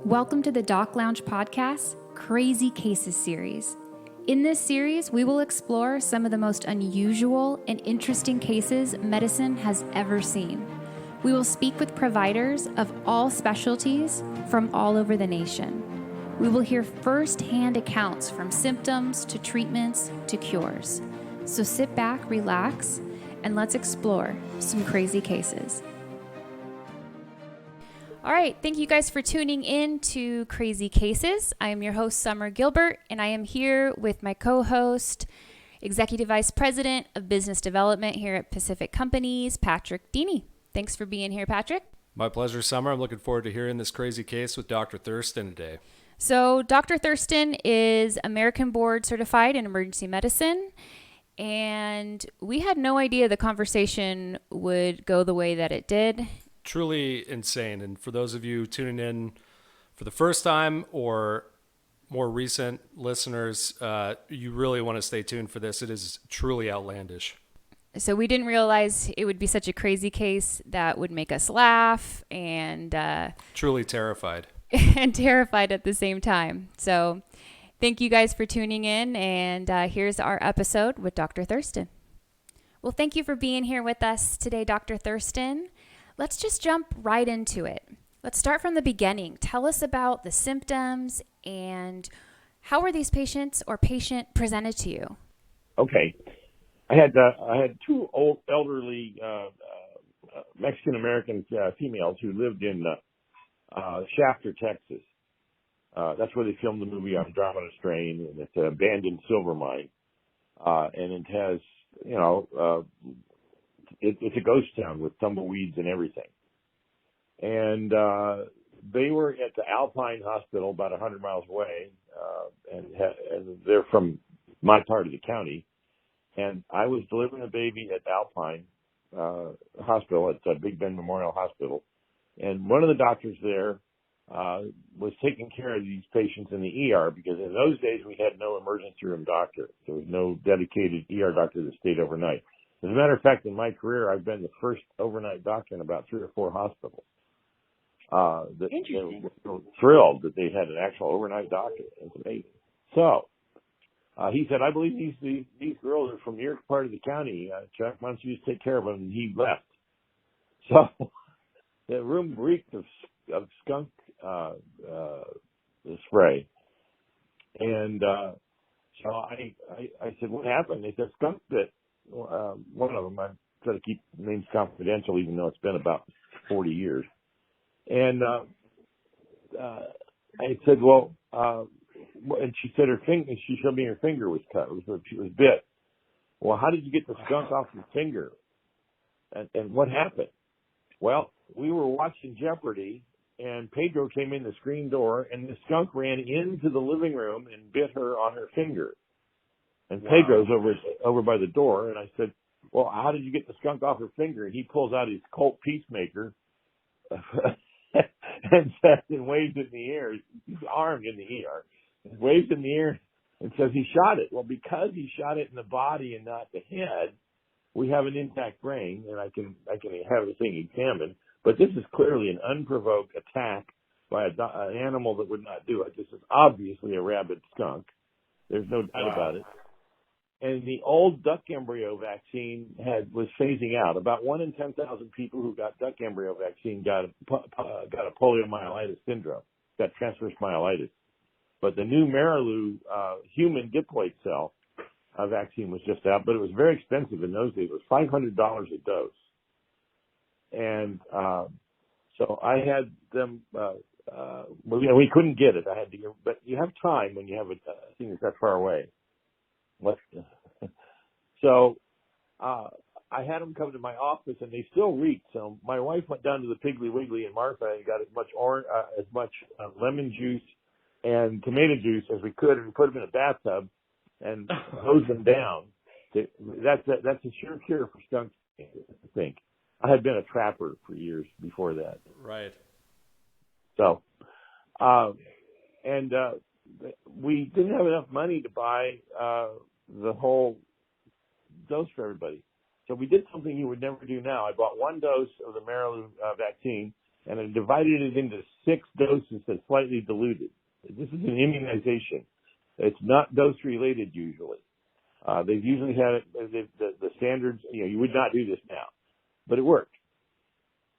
Welcome to the Doc Lounge Podcast, Crazy Cases series. In this series, we will explore some of the most unusual and interesting cases medicine has ever seen. We will speak with providers of all specialties from all over the nation. We will hear first-hand accounts from symptoms to treatments to cures. So sit back, relax, and let's explore some crazy cases. All right, thank you guys for tuning in to Crazy Cases. I am your host, Summer Gilbert, and I am here with my co-host, Executive Vice President of Business Development here at Pacific Companies, Patrick Deeny. Thanks for being here, Patrick. My pleasure, Summer. I'm looking forward to hearing this crazy case with Dr. Thurston today. So Dr. Thurston is American Board Certified in Emergency Medicine, and we had no idea the conversation would go the way that it did. Truly insane. And for those of you tuning in for the first time or more recent listeners, you really want to stay tuned for this. It is truly outlandish. So we didn't realize it would be such a crazy case that would make us laugh and truly terrified. and terrified at the same time. So thank you guys for tuning in, and here's our episode with Dr. Thurston. Well, thank you for being here with us today, Dr. Thurston. Let's just jump right into it. Let's start from the beginning. Tell us about the symptoms and how were these patients or patient presented to you? Okay. I had two old elderly Mexican-American females who lived in Shafter, Texas. That's where they filmed the movie Andromeda Strain, and it's an abandoned silver mine. And it has, it's a ghost town with tumbleweeds and everything. And they were at the Alpine Hospital about 100 miles away, and they're from my part of the county. And I was delivering a baby at Alpine Hospital, at Big Bend Memorial Hospital. And one of the doctors there was taking care of these patients in the ER, because in those days we had no emergency room doctor. There was no dedicated ER doctor that stayed overnight. As a matter of fact, in my career, I've been the first overnight doctor in about 3 or 4 hospitals. They were thrilled that they had an actual overnight doctor. It's amazing. So he said, "I believe these girls are from your part of the county. Chuck, why don't you just take care of them?" And he left. So the room reeked of skunk spray. And so I said, "What happened?" They said, "Skunk bit." One of them, I try to keep names confidential, even though it's been about 40 years. And I said, "Well," and she said she showed me her finger was cut. She was bit. "Well, how did you get the skunk off your finger? And what happened?" "Well, we were watching Jeopardy, and Pedro came in the screen door, and the skunk ran into the living room and bit her on her finger. And wow. Pedro's over by the door." And I said, "Well, how did you get the skunk off her finger?" And he pulls out his Colt Peacemaker and waves it in the air. He's armed in the ER. He waves in the air and says he shot it. Well, because he shot it in the body and not the head, we have an intact brain, and I can have the thing examined. But this is clearly an unprovoked attack by an animal that would not do it. This is obviously a rabid skunk. There's no doubt about it. And the old duck embryo vaccine was phasing out. About 1 in 10,000 people who got duck embryo vaccine got a poliomyelitis syndrome, got transverse myelitis. But the new Marilou human diploid cell vaccine was just out, but it was very expensive in those days. It was $500 a dose. And so I had them. We couldn't get it. But you have time when you have a thing that's that far away. So I had them come to my office, and they still reeked. So my wife went down to the Piggly Wiggly in Martha and got as much lemon juice and tomato juice as we could, and we put them in a bathtub and hose them down. That's a sure cure for skunk, I think. I had been a trapper for years before that. Right. So, we didn't have enough money to buy the whole dose for everybody. So we did something you would never do now. I bought 1 dose of the Marilou vaccine, and I divided it into 6 doses that's slightly diluted. This is an immunization. It's not dose-related usually. They've usually had it, the standards, you would not do this now, but it worked.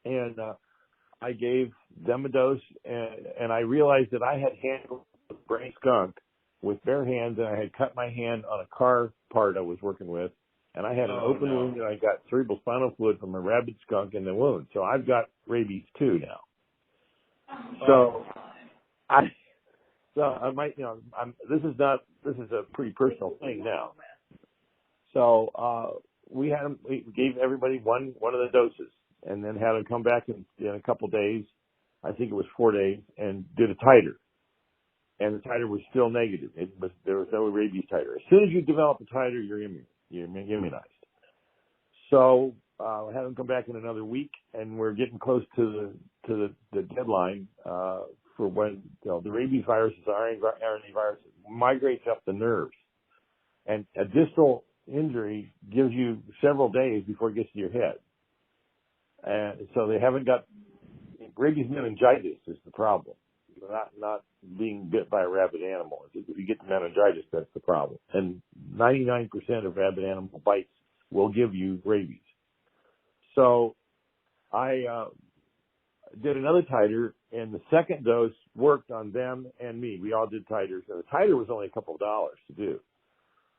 And I gave them a dose, and I realized that I had handled the brain skunk with bare hands, and I had cut my hand on a car part I was working with, and I had an open wound, and I got cerebral spinal fluid from a rabid skunk in the wound. So I've got rabies too now. So I might, this is a pretty personal thing now. So we gave everybody one of the doses, and then had them come back in a couple days. I think it was 4 days, and did a titer. And the titer was still negative. There was no rabies titer. As soon as you develop a titer, you're immunized. So I had them come back in another week, and we're getting close to the deadline for when the rabies viruses, RNA viruses, migrates up the nerves, and a distal injury gives you several days before it gets to your head. And so they haven't got rabies meningitis is the problem. Not being bit by a rabid animal. If you get the meningitis, that's the problem. And 99% of rabid animal bites will give you rabies. So I did another titer, and the second dose worked on them and me. We all did titers, and the titer was only a couple of dollars to do.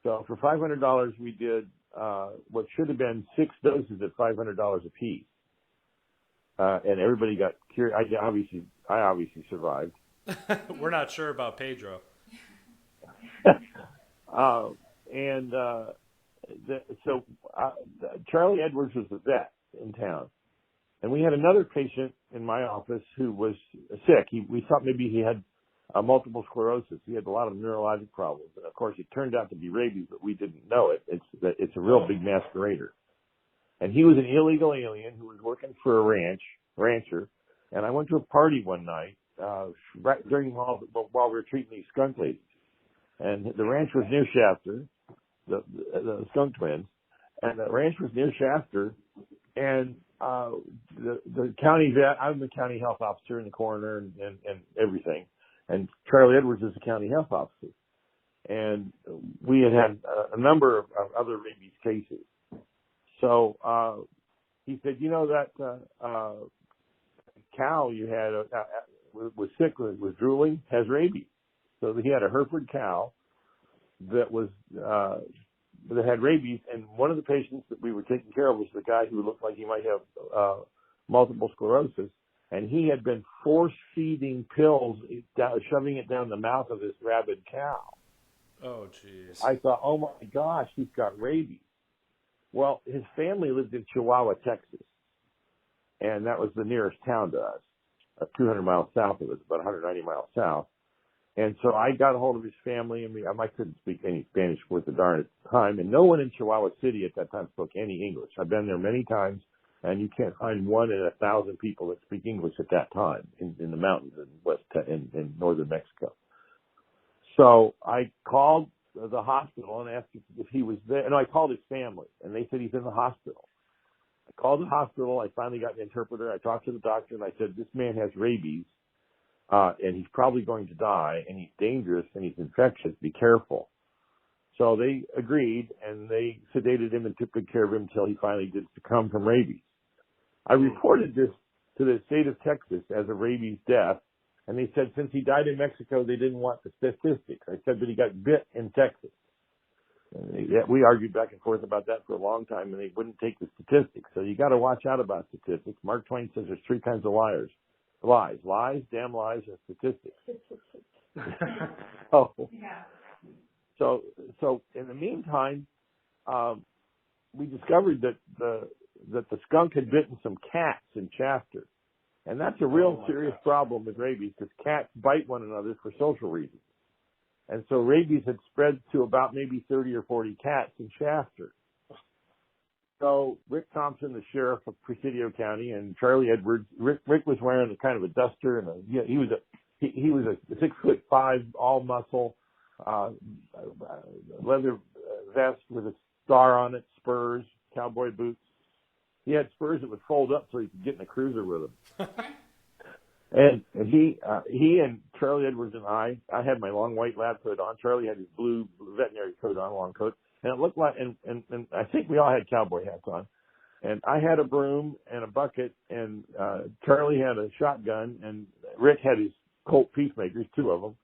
So for $500, we did what should have been 6 doses at $500 a piece. And everybody got curious. I obviously survived. We're not sure about Pedro. Charlie Edwards was the vet in town, and we had another patient in my office who was sick. We thought maybe he had multiple sclerosis. He had a lot of neurologic problems, and of course, it turned out to be rabies, but we didn't know it. It's a real big masquerader. And he was an illegal alien who was working for a rancher. And I went to a party one night, right while we were treating these skunk ladies. And the ranch was near Shafter, the skunk twins. And the ranch was near Shafter. And the county vet, I'm the county health officer and the coroner and everything. And Charlie Edwards is the county health officer. And we had a number of other rabies cases. So he said, that cow you had was sick, was drooling, has rabies. So he had a Hereford cow that had rabies, and one of the patients that we were taking care of was the guy who looked like he might have multiple sclerosis, and he had been force-feeding pills, shoving it down the mouth of this rabid cow. Oh, jeez. I thought, oh my gosh, he's got rabies. Well, his family lived in Chihuahua, Texas, and that was the nearest town to us, 200 miles south of us, about 190 miles south. And so I got a hold of his family, and I couldn't speak any Spanish worth a darn at the time, and no one in Chihuahua City at that time spoke any English. I've been there many times, and you can't find 1 in 1,000 people that speak English at that time in the mountains in northern Mexico. So I called the hospital and asked if he was there. No, I called his family, and they said he's in the hospital. I called the hospital. I finally got an interpreter. I talked to the doctor, and I said, this man has rabies, and he's probably going to die, and he's dangerous, and he's infectious. Be careful. So they agreed, and they sedated him and took good care of him until he finally did succumb from rabies. I reported this to the state of Texas as a rabies death, and they said since he died in Mexico, they didn't want the statistics. I said, but he got bit in Texas. We argued back and forth about that for a long time, and they wouldn't take the statistics. So you got to watch out about statistics. Mark Twain says there's 3 kinds of liars. Lies, damn lies, and statistics. So in the meantime, we discovered that the skunk had bitten some cats in Shafter. And that's a real serious problem with rabies because cats bite one another for social reasons. And so rabies had spread to about maybe 30 or 40 cats in Shafter. So Rick Thompson, the sheriff of Presidio County, and Charlie Edwards, Rick was wearing a kind of a duster, and he was a 6'5" all muscle, leather vest with a star on it, spurs, cowboy boots. He had spurs that would fold up so he could get in a cruiser with them. he and Charlie Edwards and I had my long white lab coat on. Charlie had his blue veterinary coat on, long coat, and it looked like, and I think we all had cowboy hats on. And I had a broom and a bucket, and Charlie had a shotgun, and Rick had his Colt Peacemakers, 2 of them,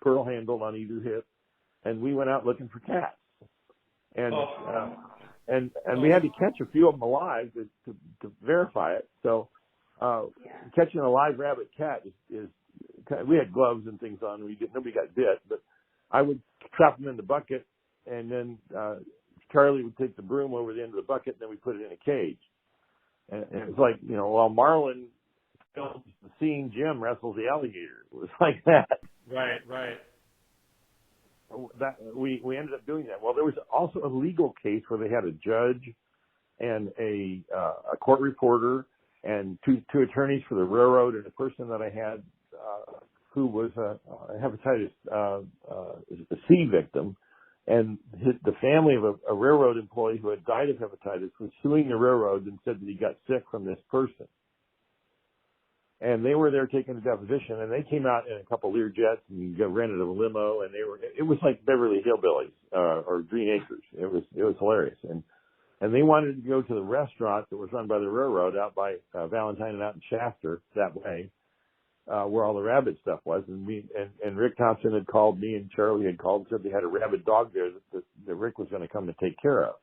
pearl handled on either hip, and we went out looking for cats. And and we had to catch a few of them alive to verify it. So catching a live rabbit cat is we had gloves and things on. Nobody got bit, but I would trap them in the bucket, and then Charlie would take the broom over the end of the bucket, and then we put it in a cage. And it was like, while Marlon films the scene, Jim wrestles the alligator. It was like that. Right. That we ended up doing that. Well, there was also a legal case where they had a judge and a court reporter and two attorneys for the railroad, and a person that I had who was a hepatitis C victim, and the family of a railroad employee who had died of hepatitis was suing the railroad and said that he got sick from this person. And they were there taking a deposition, and they came out in a couple Lear jets and rented a limo, and it was like Beverly Hillbillies or Green Acres. It was hilarious. And they wanted to go to the restaurant that was run by the railroad out by Valentine and out in Shafter that way, where all the rabbit stuff was. And Rick Thompson had called me, and Charlie had called and said they had a rabid dog there that Rick was going to come and take care of,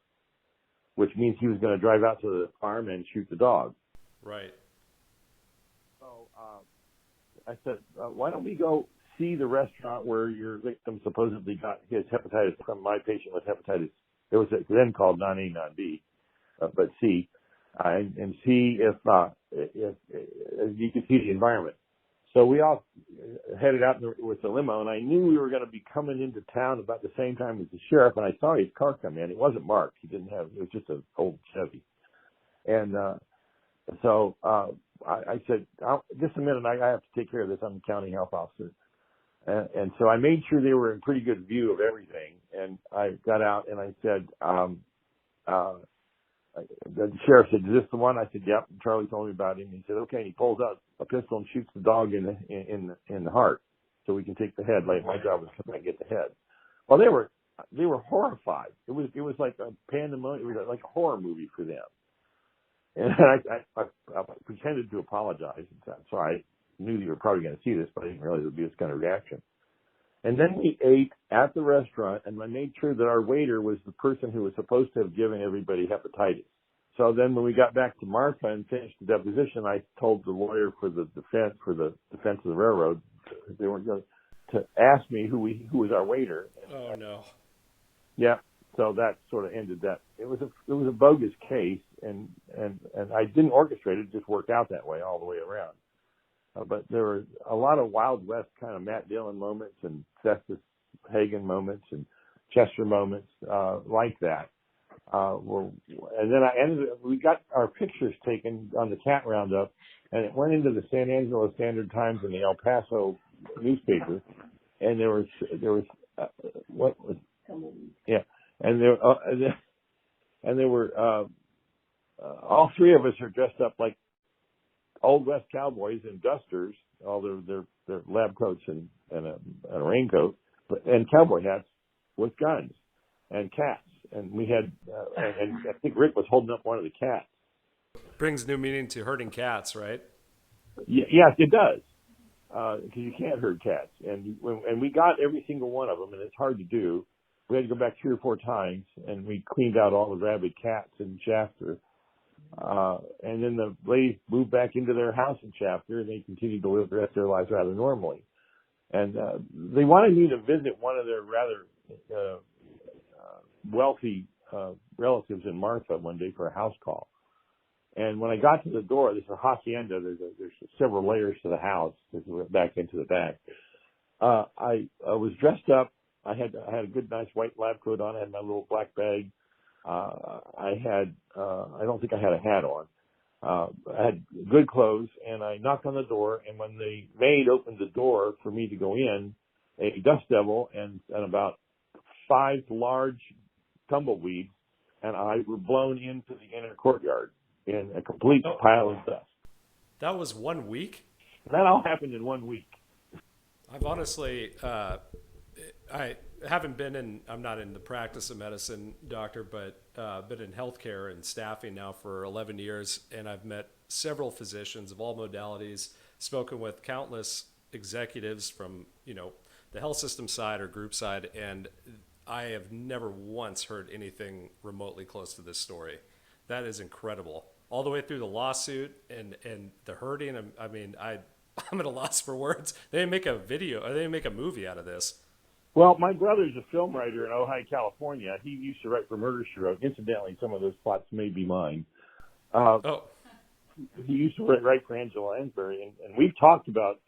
which means he was going to drive out to the farm and shoot the dog. Right. So I said, why don't we go see the restaurant where your victim supposedly got his hepatitis from my patient with hepatitis. It was then called non-A, non-B, but C, and see if you could see the environment. So we all headed out with the limo, and I knew we were going to be coming into town about the same time as the sheriff, and I saw his car come in. It wasn't marked. It was just an old Chevy. And so I said, just a minute, I have to take care of this. I'm the county health officer. And so I made sure they were in pretty good view of everything. And I got out and I said, the sheriff said, is this the one? I said, yep. And Charlie told me about him. He said, okay. And he pulls out a pistol and shoots the dog in the heart so we can take the head. Like my job was to come and get the head. Well, they were horrified. It was like a pandemonium. It was like a horror movie for them. And I pretended to apologize. So I knew you were probably going to see this, but I didn't realize it would be this kind of reaction. And then we ate at the restaurant, and I made sure that our waiter was the person who was supposed to have given everybody hepatitis. So then when we got back to Martha and finished the deposition, I told the lawyer for the defense of the railroad, they weren't going to ask me who was our waiter. Oh, no. Yeah. So that sort of ended that. It was a bogus case, and I didn't orchestrate it; just worked out that way all the way around. But there were a lot of Wild West kind of Matt Dillon moments and Festus Hagen moments and Chester moments like that. And then we got our pictures taken on the cat roundup, and it went into the San Angelo Standard Times and the El Paso newspaper. And there was what was yeah. And there were all three of us are dressed up like Old West cowboys in dusters, all their lab coats and a raincoat, and cowboy hats with guns and cats. And we had, and I think Rick was holding up one of the cats. Brings new meaning to herding cats, right? Yes, it does, because you can't herd cats. And we got every single one of them, and it's hard to do. We had to go back 3 or 4 times, and we cleaned out all the rabid cats in Shafter. And then the ladies moved back into their house in Shafter, and they continued to live the rest of their lives rather normally. And they wanted me to visit one of their rather wealthy relatives in Martha one day for a house call. And when I got to the door, there's a hacienda. There's several layers to the house. This is back into the back. I was dressed up. I had a good, nice white lab coat on. I had my little black bag. I don't think I had a hat on. I had good clothes, and I knocked on the door, and when the maid opened the door for me to go in, a dust devil and about 5 large tumbleweeds and I were blown into the inner courtyard in a complete pile of dust. That was 1 week? That all happened in 1 week. I've honestly, I haven't been in, I'm not in the practice of medicine, doctor, but been in healthcare and staffing now for 11 years. And I've met several physicians of all modalities, spoken with countless executives from, the health system side or group side. And I have never once heard anything remotely close to this story. That is incredible. All the way through the lawsuit and the hurting. I'm at a loss for words. They didn't make a video, or they didn't make a movie out of this. Well, my brother's a film writer in Ojai, California. He used to write for Murder, She Wrote. Incidentally, some of those plots may be mine. He used to write for Angela Lansbury, and we've talked about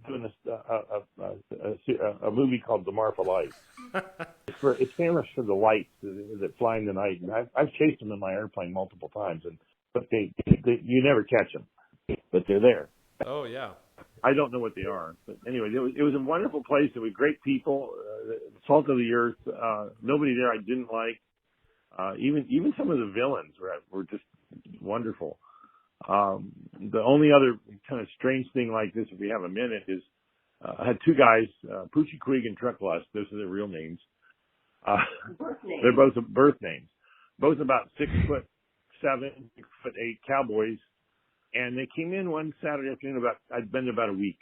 doing a movie called The Marfa Lights. It's famous for the lights that fly in the night, and I've chased them in my airplane multiple times, but they you never catch them, but they're there. Oh yeah. I don't know what they are, but anyway, it was a wonderful place. There were great people, the salt of the earth. Nobody there I didn't like. Even some of the villains were just wonderful. The only other kind of strange thing like this, if we have a minute, is I had two guys, Poochie Quig and Trucklust. Those are their real names. They're both birth names. Both about 6'7", 6'8" cowboys. And they came in one Saturday afternoon I'd been there about a week.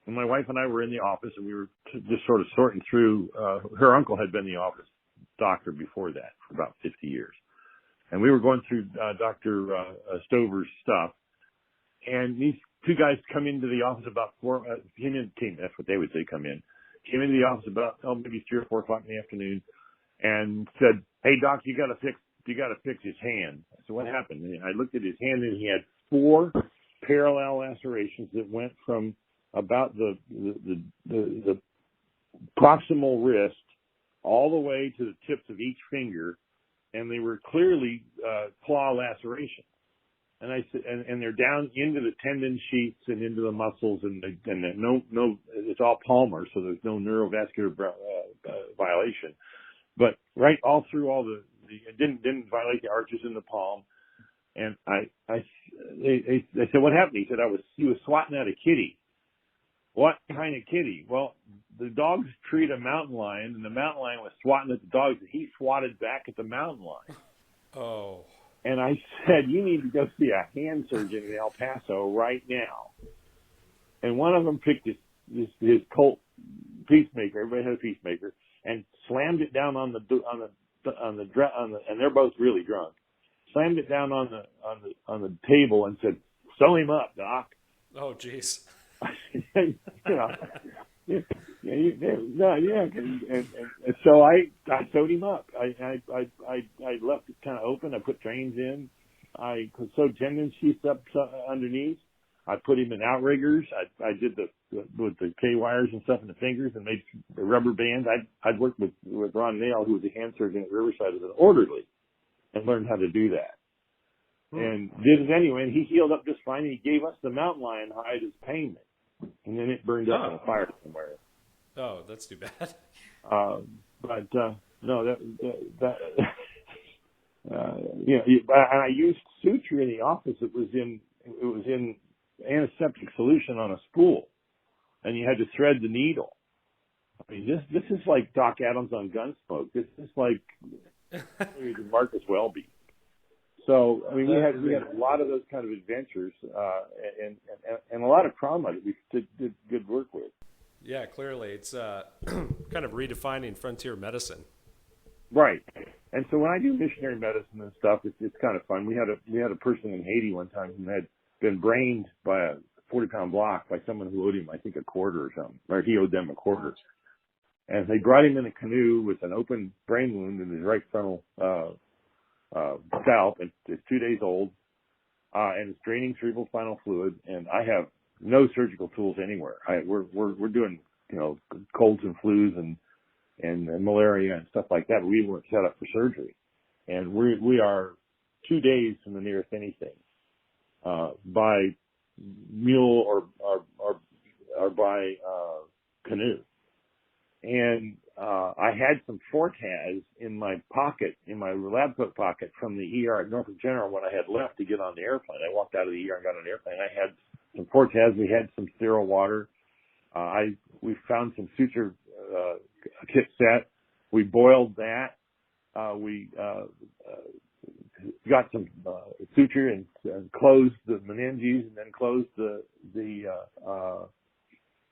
And my wife and I were in the office, and we were just sort of sorting through, her uncle had been the office doctor before that for about 50 years. And we were going through Dr. Stover's stuff. And these two guys come into the office about that's what they would say, come in. Came into the office about, maybe 3 or 4 o'clock in the afternoon and said, "Hey, Doc, you got to fix his hand." I said, "What happened?" And I looked at his hand, and he had 4 parallel lacerations that went from about the proximal wrist all the way to the tips of each finger, and they were clearly claw lacerations. And I said, and they're down into the tendon sheets and into the muscles, and no, it's all palmar, so there's no neurovascular violation. But right all through it didn't violate the arches in the palm. And they said, "What happened?" He said, he was swatting at a kitty. What kind of kitty? Well, the dogs treat a mountain lion, and the mountain lion was swatting at the dogs, and he swatted back at the mountain lion. Oh. And I said, "You need to go see a hand surgeon in El Paso right now." And one of them picked his Colt Peacemaker. Everybody had a Peacemaker, and slammed it down on the and they're both really drunk. Slammed it down on the table and said, "Sew him up, Doc." Oh, jeez. And so I sewed him up. I left it kind of open. I put drains in. I sewed tendon sheaths up underneath. I put him in outriggers. I did with the K wires and stuff in the fingers, and made rubber bands. I'd worked with Ron Nail, who was a hand surgeon at Riverside, as an orderly, and learned how to do that. And did it anyway, and he healed up just fine. He gave us the mountain lion hide as payment, and then it burned up in a fire somewhere. Oh, that's too bad. No, and I used suture in the office. It was in antiseptic solution on a spool, and you had to thread the needle. I mean, this is like Doc Adams on Gunsmoke. This is like Marcus Welby. So, I mean, we had a lot of those kind of adventures, and a lot of trauma that we did good work with. Yeah, clearly. It's kind of redefining frontier medicine. Right. And so when I do missionary medicine and stuff, it's kind of fun. We had a person in Haiti one time who had been brained by a 40-pound block by someone who owed him, I think, $25 or something, or he owed them $25. And they brought him in a canoe with an open brain wound in his right frontal scalp, and it's 2 days old, and it's draining cerebral spinal fluid, and I have no surgical tools anywhere. We're doing, colds and flus and malaria and stuff like that, but we weren't set up for surgery. And we are 2 days from the nearest anything, by mule or by canoe. And I had some Fortaz in my pocket, in my lab coat pocket from the ER at Norfolk General when I had left to get on the airplane. I walked out of the ER and got on the airplane. I had some Cortez. We had some sterile water. We found some suture kit set. We boiled that. We got some suture and closed the meninges, and then closed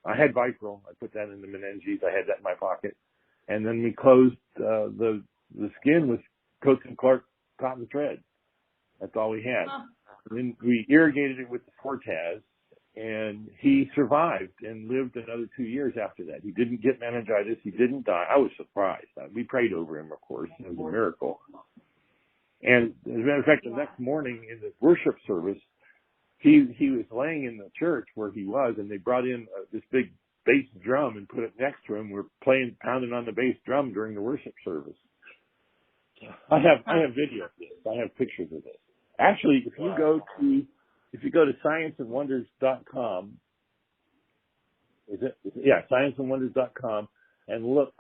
I had Vicryl. I put that in the meninges. I had that in my pocket. And then we closed the skin with Coates and Clark cotton thread. That's all we had. And then we irrigated it with the Cortez, and he survived and lived another 2 years after that. He didn't get meningitis. He didn't die. I was surprised. We prayed over him, of course. It was a miracle. And as a matter of fact, the next morning in the worship service, he was laying in the church where he was, and they brought in this big bass drum and put it next to him. We're pounding on the bass drum during the worship service. I have video of this. I have pictures of this. Actually, if you go to scienceandwonders.com, scienceandwonders.com, and look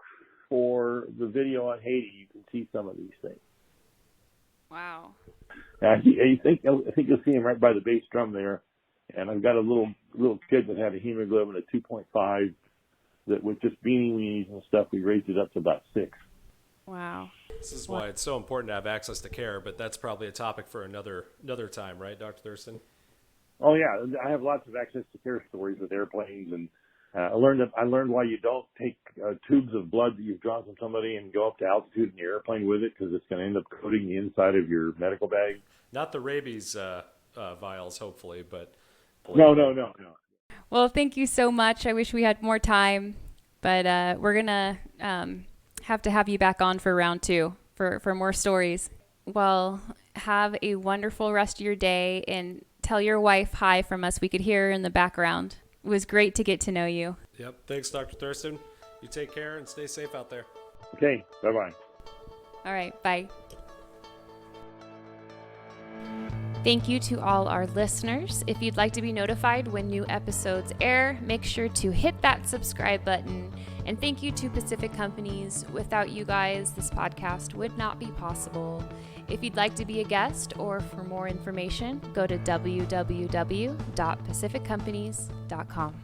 for the video on Haiti, you can see some of these things. Wow. I think you'll see him right by the bass drum there. And I've got a little kid that had a hemoglobin of 2.5 that with just beanie weenies and stuff, we raised it up to about 6. Wow. This is why it's so important to have access to care, but that's probably a topic for another time, right, Dr. Thurston? Oh yeah, I have lots of access to care stories with airplanes, and I learned why you don't take tubes of blood that you've drawn from somebody and go up to altitude in your airplane with it, because it's going to end up coating the inside of your medical bag. Not the rabies vials, hopefully, but no. Well, thank you so much. I wish we had more time, but we're gonna have to have you back on for round 2 for more stories. Well, have a wonderful rest of your day, and tell your wife hi from us. We could hear her in the background. It was great to get to know you. Yep. Thanks, Dr. Thurston. You take care and stay safe out there. Okay. Bye-bye. All right. Bye. Thank you to all our listeners. If you'd like to be notified when new episodes air, make sure to hit that subscribe button. And thank you to Pacific Companies. Without you guys, this podcast would not be possible. If you'd like to be a guest or for more information, go to www.pacificcompanies.com.